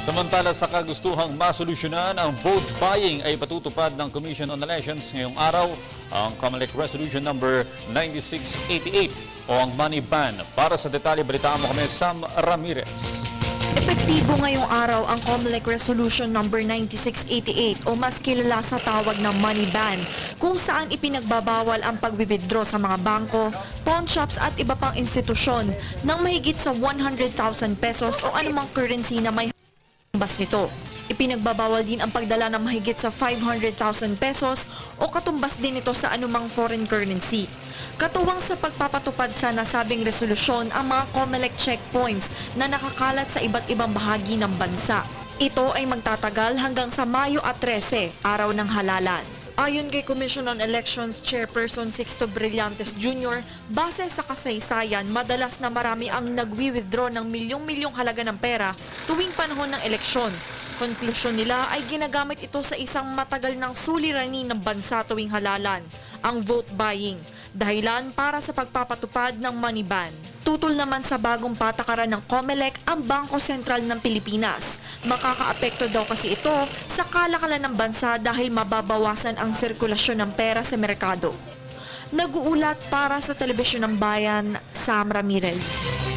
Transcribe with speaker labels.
Speaker 1: Samantala sa kagustuhang masolusyonan ang vote buying ay patutupad ng Commission on Elections ngayong araw ang COMELEC Resolution number 9688 o ang money ban. Para sa detalye, balitaan mo kami Sam Ramirez.
Speaker 2: Epektibo ngayong araw ang COMELEC Resolution number 9688 o mas kilala sa tawag na money ban, kung saan ipinagbabawal ang pag-withdraw sa mga bangko, pawn shops at iba pang institusyon ng mahigit sa 100,000 pesos o anumang currency na may katumbas nito. Ipinagbabawal din ang pagdala ng mahigit sa 500,000 pesos o katumbas din ito sa anumang foreign currency. Katuwang sa pagpapatupad sa nasabing resolusyon ang mga COMELEC checkpoints na nakakalat sa iba't ibang bahagi ng bansa. Ito ay magtatagal hanggang sa Mayo 13, araw ng halalan. Ayon kay Commission on Elections Chairperson Sixto Brillantes Jr., base sa kasaysayan, madalas na marami ang nagwi-withdraw ng milyong-milyong halaga ng pera tuwing panahon ng eleksyon. Konklusyon nila ay ginagamit ito sa isang matagal ng suliranin ng bansa tuwing halalan, ang vote buying, dahilan para sa pagpapatupad ng money ban. Tutol naman sa bagong patakaran ng COMELEC ang Bangko Sentral ng Pilipinas. Makakaapekto daw kasi ito sa kalakalan ng bansa dahil mababawasan ang sirkulasyon ng pera sa merkado. Nag-uulat para sa Telebisyon ng Bayan, Sam Ramirez.